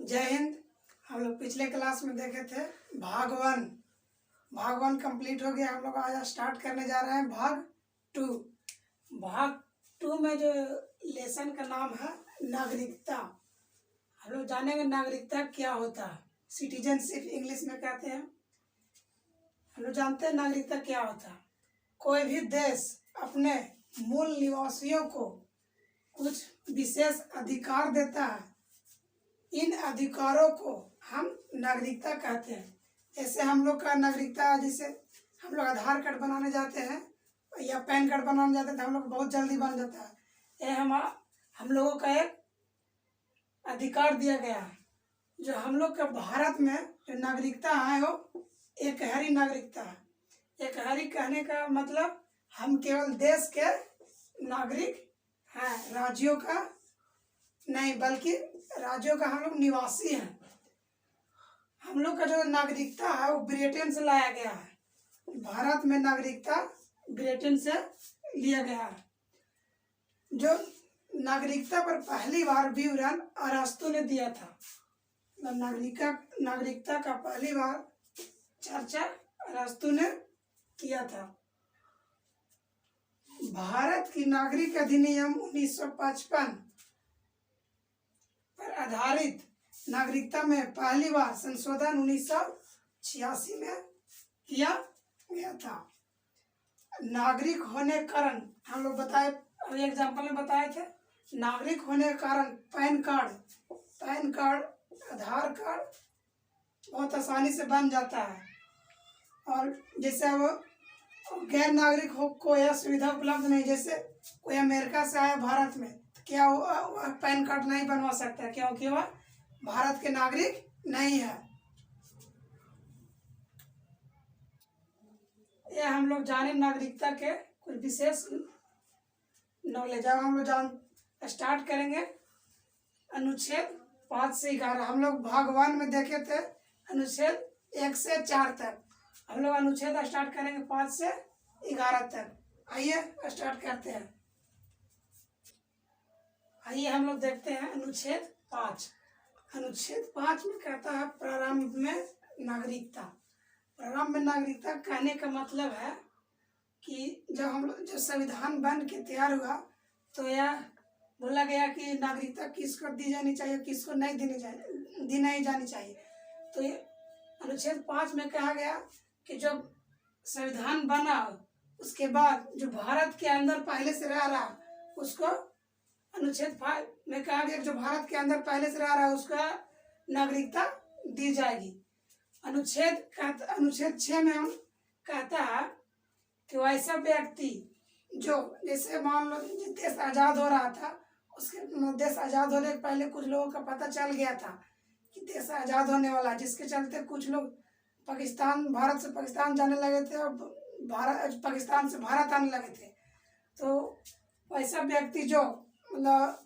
जय हिंद। हम लोग पिछले क्लास में देखे थे भाग वन कंप्लीट हो गया। हम लोग आज स्टार्ट करने जा रहे हैं भाग टू। भाग टू में जो लेसन का नाम है नागरिकता। हम लोग जानेंगे नागरिकता क्या होता है, सिटीजनशिप इंग्लिश में कहते हैं। हम लोग जानते हैं नागरिकता क्या होता है। कोई भी देश अपने मूल निवासियों को कुछ विशेष अधिकार देता है। इन अधिकारों को हम नागरिकता कहते हैं। जैसे हम लोग का नागरिकता, जैसे हम लोग आधार कार्ड बनाने जाते हैं या पैन कार्ड बनाने जाते हैं तो हम लोग बहुत जल्दी बन जाता है। ये हम लोगों का एक अधिकार दिया गया है। जो हम लोग का भारत में जो नागरिकता है वो एकहरी नागरिकता है। एकहरी कहने का मतलब हम केवल देश के नागरिक हैं, राज्यों का नहीं, बल्कि राज्यों का हम लोग निवासी हैं। हम लोग का जो नागरिकता है वो ब्रिटेन से लाया गया है। भारत में नागरिकता ब्रिटेन से लिया गया है। जो नागरिकता पर पहली बार विवरण अरस्तु ने दिया था। नागरिकता का पहली बार चर्चा अरस्तु ने किया था। भारत की नागरिक अधिनियम 1955 पर आधारित नागरिकता में पहली बार संशोधन 1986 में किया गया था। नागरिक होने के कारण हम लोग बताए, अभी एग्जाम्पल में बताए थे, नागरिक होने के कारण पैन कार्ड, आधार कार्ड बहुत आसानी से बन जाता है। और जैसे वो गैर नागरिक को यह सुविधा उपलब्ध नहीं, जैसे कोई अमेरिका से आया भारत में, क्या वो पैन कार्ड नहीं बनवा सकता क्योंकि वह भारत के नागरिक नहीं है। ये हम लोग जाने नागरिकता के कुछ विशेष नॉलेज। अब हम लोग स्टार्ट करेंगे अनुच्छेद 5 से 11। हम लोग भाग 1 में देखे थे अनुच्छेद 1 से 4 तक। हम लोग अनुच्छेद स्टार्ट करेंगे 5 से 11 तक। आइए स्टार्ट करते हैं। आइए हम लोग देखते हैं अनुच्छेद 5। अनुच्छेद 5 में कहता है प्रारंभ में नागरिकता। प्रारंभ में नागरिकता कहने का मतलब है कि जब संविधान बन के तैयार हुआ तो यह बोला गया कि नागरिकता किसको दी जानी चाहिए, किसको नहीं दी नहीं जानी चाहिए। तो ये अनुच्छेद 5 में कहा गया कि जब संविधान बना उसके बाद जो भारत के अंदर पहले से रह रहा उसको, अनुच्छेद 5 में कहा गया जो भारत के अंदर पहले से रह रहा है उसका नागरिकता दी जाएगी। अनुच्छेद 6 में हम कहता है कि वैसा व्यक्ति जो, जैसे मान लो देश आज़ाद हो रहा था, उसके देश आज़ाद होने के पहले कुछ लोगों का पता चल गया था कि देश आज़ाद होने वाला, जिसके चलते कुछ लोग भारत से पाकिस्तान जाने लगे थे और पाकिस्तान से भारत आने लगे थे। तो वैसा व्यक्ति जो मतलब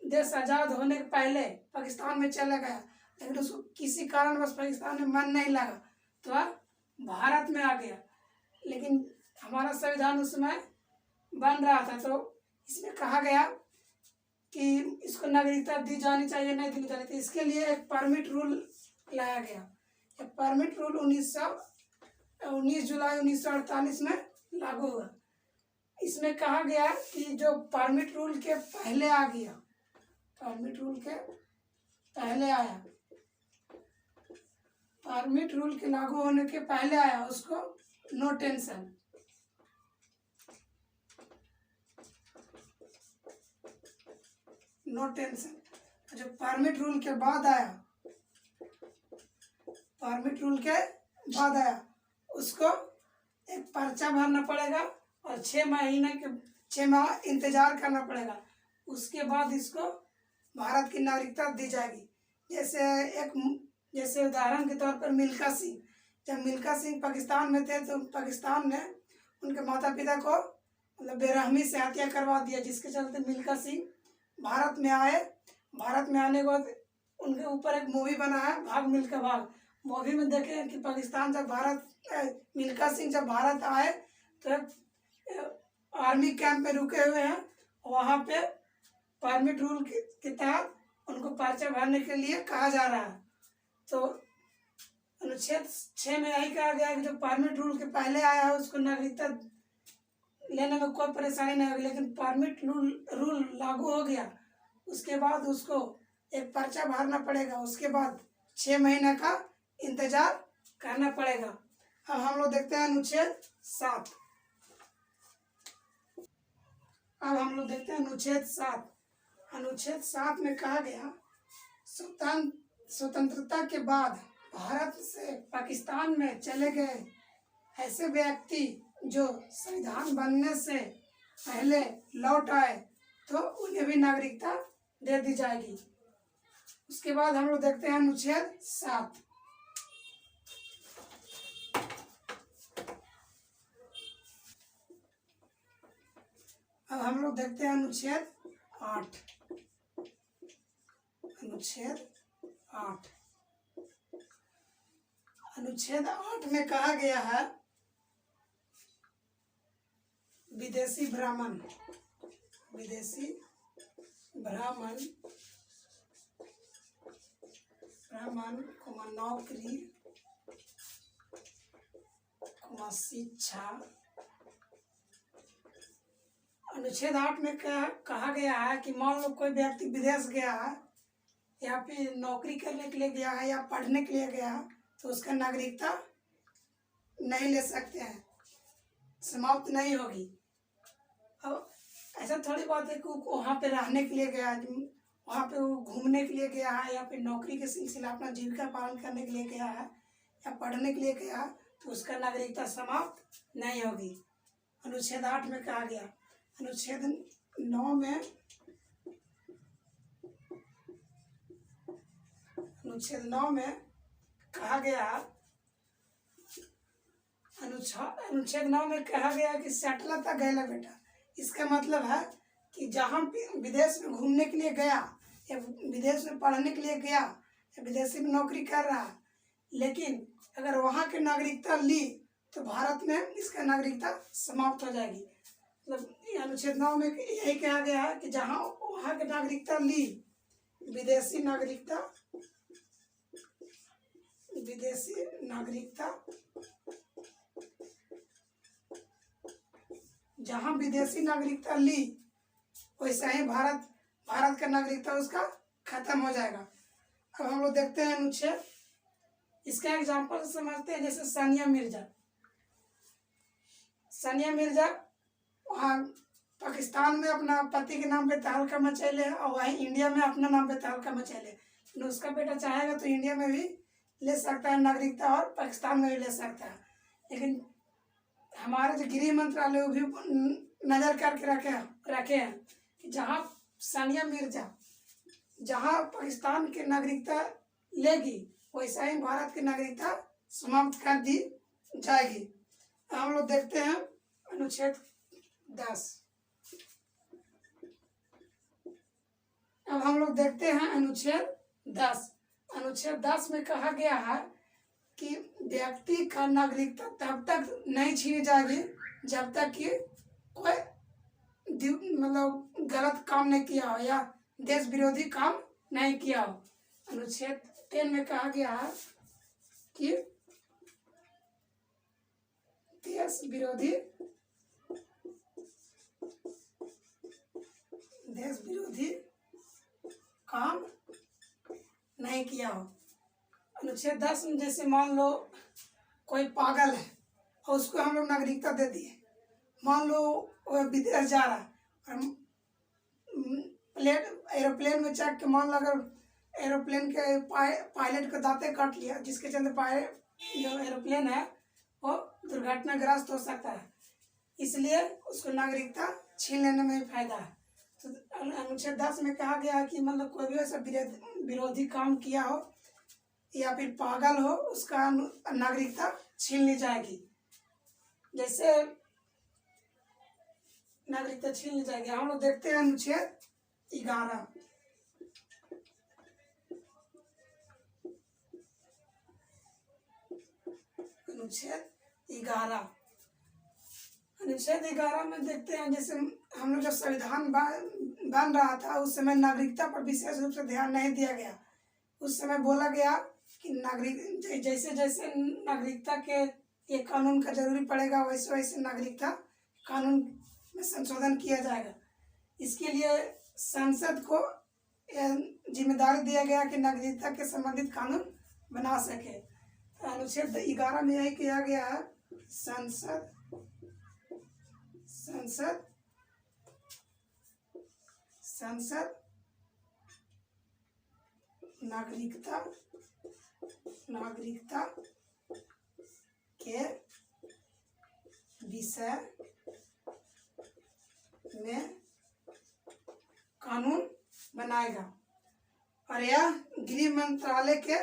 देश आज़ाद होने के पहले पाकिस्तान में चला गया, लेकिन उसको किसी कारणवश पाकिस्तान में मन नहीं लगा तो वह भारत में आ गया। लेकिन हमारा संविधान उस समय बन रहा था तो इसमें कहा गया कि इसको नागरिकता दी जानी चाहिए, नहीं दी जानी चाहिए। इसके लिए एक परमिट रूल लाया गया। यह परमिट रूल 19 जुलाई 1948 में लागू हुआ। इसमें कहा गया कि जो परमिट रूल के पहले आ गया, परमिट रूल के पहले आया, परमिट रूल के लागू होने के पहले आया, उसको नो टेंशन। No tension. जो परमिट रूल के बाद आया, परमिट रूल के बाद आया, उसको एक पर्चा भरना पड़ेगा और 6 माह इंतजार करना पड़ेगा। उसके बाद इसको भारत की नागरिकता दी जाएगी। जैसे उदाहरण के तौर पर मिल्खा सिंह, जब मिल्खा सिंह पाकिस्तान में थे तो पाकिस्तान ने उनके माता पिता को मतलब बेरहमी से हत्या करवा दिया, जिसके चलते मिल्खा सिंह भारत में आए। भारत में आने के बाद उनके ऊपर एक मूवी बना है भाग मिल्खा भाग। मूवी में देखे कि पाकिस्तान जब मिल्खा सिंह जब भारत आए तो आर्मी कैंप में रुके हुए हैं। वहाँ पे परमिट रूल के तहत उनको पर्चा भरने के लिए कहा जा रहा है। तो अनुच्छेद 6 में यही कहा गया है कि जो परमिट रूल के पहले आया है उसको नागरिकता लेने में कोई परेशानी नहीं होगी, लेकिन परमिट रूल लागू हो गया उसके बाद उसको एक पर्चा भरना पड़ेगा, उसके बाद 6 महीने का इंतजार करना पड़ेगा। अब हम लोग देखते हैं अनुच्छेद 7। अब हम लोग देखते हैं अनुच्छेद 7। अनुच्छेद 7 में कहा गया स्वतंत्रता के बाद भारत से पाकिस्तान में चले गए ऐसे व्यक्ति जो संविधान बनने से पहले लौट आए तो उन्हें भी नागरिकता दे दी जाएगी। उसके बाद हम लोग देखते हैं अनुच्छेद 7। अब हम लोग देखते हैं अनुच्छेद 8। अनुच्छेद 8। अनुच्छेद 8 में कहा गया है विदेशी ब्राह्मण नौकरी शिक्षा। अनुच्छेद 8 में कहा गया है कि मान लो कोई व्यक्ति विदेश गया है या फिर नौकरी करने के लिए गया है या पढ़ने के लिए गया है तो उसका नागरिकता नहीं ले सकते हैं, समाप्त नहीं होगी। अब ऐसा थोड़ी बात है कि वहाँ पे रहने के लिए गया है, वहाँ पे वो घूमने के लिए गया है या फिर नौकरी के सिलसिला अपना जीविका पालन करने के लिए गया है या पढ़ने के लिए गया है तो उसका नागरिकता समाप्त नहीं होगी। अनुच्छेद 8 में कहा गया। अनुच्छेद 9 में कहा गया अनुच्छेद 9 में कहा गया कि सैटलता गैला बेटा। इसका मतलब है कि जहाँ विदेश में घूमने के लिए गया या विदेश में पढ़ने के लिए गया या विदेशी में नौकरी कर रहा है, लेकिन अगर वहाँ की नागरिकता ली तो भारत में इसका नागरिकता समाप्त हो जाएगी। मतलब अनुच्छेद 9 में यही कहा गया है कि जहाँ वहाँ की नागरिकता ली, विदेशी नागरिकता जहाँ विदेशी नागरिकता ली वैसा ही भारत का नागरिकता उसका खत्म हो जाएगा। अब हम लोग देखते हैं अनुच्छेद, इसका एग्जाम्पल समझते हैं। जैसे सानिया मिर्जा वहाँ पाकिस्तान में अपना पति के नाम पे तहलका मचैले और वहीं इंडिया में अपना नाम पे तहलका मचैले, तो उसका बेटा चाहेगा तो इंडिया में भी ले सकता है नागरिकता और पाकिस्तान में भी ले सकता है। लेकिन हमारे जो गृह मंत्रालय वो भी नज़र करके रखे हैं कि जहाँ सानिया मिर्जा जहाँ पाकिस्तान की नागरिकता लेगी वैसा ही भारत की नागरिकता समाप्त कर दी जाएगी। हम लोग देखते हैं अनुच्छेद 10। अब हम लोग देखते हैं अनुच्छेद 10। अनुच्छेद 10 में कहा गया है कि व्यक्ति का नागरिकता तब तक नहीं छीनी जाएगी जब तक कि कोई मतलब गलत काम नहीं किया हो या देश विरोधी काम नहीं किया हो। अनुच्छेद 10 में कहा गया है कि देश विरोधी काम नहीं किया हो। अनुच्छेद 10 में जैसे मान लो कोई पागल है और उसको हम लोग नागरिकता दे दिए। मान लो वो विदेश जा रहा है और एरोप्लेन में चढ़ के मान लो अगर एरोप्लेन के पायलट को दांते काट लिया, जिसके चलते जो एरोप्लेन है वो दुर्घटनाग्रस्त हो सकता है, इसलिए उसको नागरिकता छीन लेने में भी फायदा है। तो अनुच्छेद 10 में कहा गया है कि मतलब कोई भी ऐसा विरोधी काम किया हो या फिर पागल हो उसका नागरिकता छीन ली जाएगी। जैसे नागरिकता छीन ली जाएगी। हम लोग देखते हैं अनुच्छेद 11। अनुच्छेद 11 में देखते हैं जैसे हम लोग जब संविधान बन रहा था उस समय नागरिकता पर विशेष रूप से ध्यान नहीं दिया गया। उस समय बोला गया कि जैसे जैसे नागरिकता के ये कानून का जरूरी पड़ेगा वैसे वैसे नागरिकता कानून में संशोधन किया जाएगा। इसके लिए संसद को जिम्मेदारी दिया गया कि नागरिकता के संबंधित कानून बना सके। तो अनुच्छेद 11 में यही किया गया है, संसद नागरिकता के विषय में कानून बनाएगा और यह गृह मंत्रालय के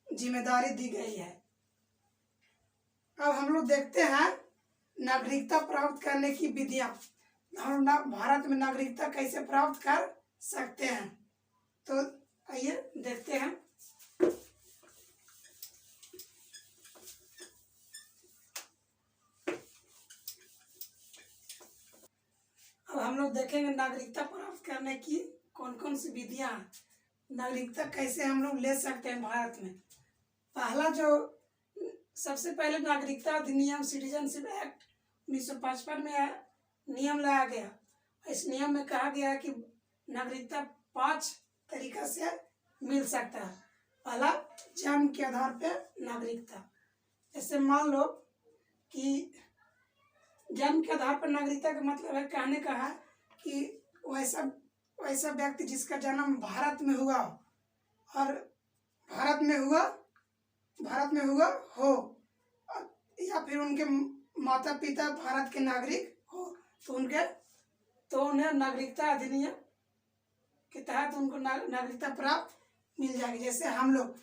जिम्मेदारी दी गई है। अब हम लोग देखते हैं नागरिकता प्राप्त करने की विधियां। हम भारत में नागरिकता कैसे प्राप्त कर सकते हैं, तो आइए देखते हैं। अब हम लोग देखेंगे नागरिकता प्राप्त करने की कौन कौन सी विधियां हैं, नागरिकता कैसे हम लोग ले सकते हैं भारत में। पहला जो सबसे पहले नागरिकता अधिनियम सिटीजनशिप एक्ट 1955 में नियम लाया गया। इस नियम में कहा गया है कि नागरिकता 5 तरीका से मिल सकता है। पहला, जन्म के आधार पर नागरिकता। जैसे मान लो कि जन्म के आधार पर नागरिकता का मतलब है, कहने का है कि वैसा व्यक्ति जिसका जन्म भारत में हुआ और भारत में हुआ हो या फिर उनके माता पिता भारत के नागरिक हो तो उन्हें नागरिकता अधिनियम के तहत उनको नागरिकता प्राप्त मिल जाएगी। जैसे हम लोग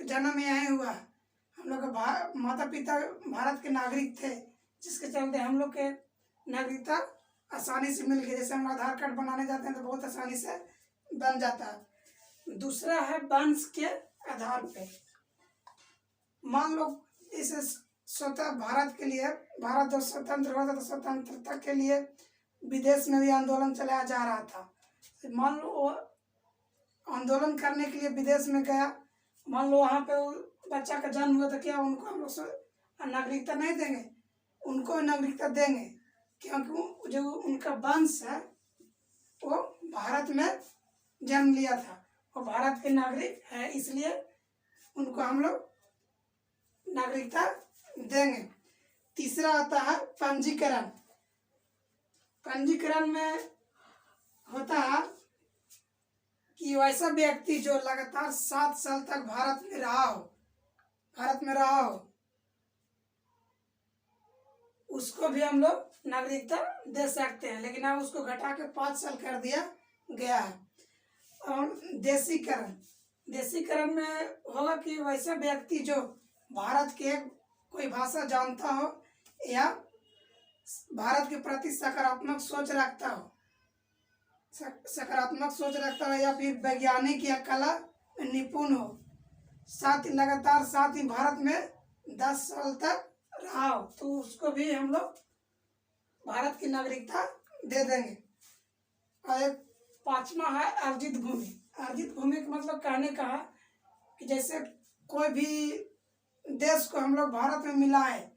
जन्म यहीं हुआ है, हम लोग का माता पिता भारत के नागरिक थे, जिसके चलते हम लोग के नागरिकता आसानी से मिल गई। जैसे हम आधार कार्ड बनाने जाते हैं तो बहुत आसानी से बन जाता है। दूसरा है वंश के आधार पे। मान लो इस स्वतः भारत जब स्वतंत्र हुआ था तो स्वतंत्रता के लिए विदेश में भी आंदोलन चलाया जा रहा था। मान लो वो आंदोलन करने के लिए विदेश में गया, मान लो वहाँ पे बच्चा का जन्म हुआ, तो क्या उनको हम लोग नागरिकता नहीं देंगे? उनको नागरिकता देंगे, क्योंकि जो उनका वंश है वो भारत में जन्म लिया था, वो भारत के नागरिक है, इसलिए उनको हम लोग नागरिकता देंगे। तीसरा आता है पंजीकरण। पंजीकरण में होता है कि वैसा व्यक्ति जो लगातार 7 साल तक भारत में रहा हो उसको भी हम लोग नागरिकता दे सकते हैं, लेकिन अब उसको घटा के 5 साल कर दिया गया है। और देशीकरण में होगा कि वैसा व्यक्ति जो भारत के कोई भाषा जानता हो या भारत के प्रति सकारात्मक सोच रखता हो या फिर वैज्ञानिक या कला में निपुण हो, लगातार साथ ही भारत में 10 साल तक रहा हो, तो उसको भी हम लोग भारत की नागरिकता दे देंगे। और एक 5वां है अर्जित भूमि। अर्जित भूमि का मतलब कहने का है कि जैसे कोई भी देश को हम लोग भारत में मिलाए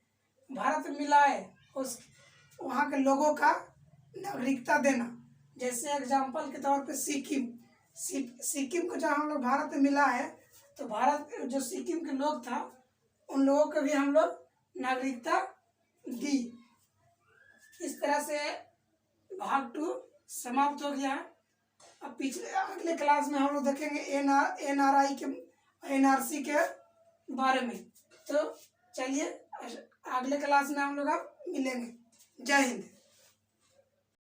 उस वहाँ के लोगों का नागरिकता देना। जैसे एग्जाम्पल के तौर पे सिक्किम को जब हम लोग भारत में मिला है, तो भारत जो सिक्किम के लोग था उन लोगों को भी हम लोग नागरिकता दी। इस तरह से भाग 2 समाप्त हो गया है। अब अगले क्लास में हम लोग देखेंगे NRI के NRC के बारे में। तो चलिए अगले क्लास में हम लोग अब मिलेंगे। जय हिंद।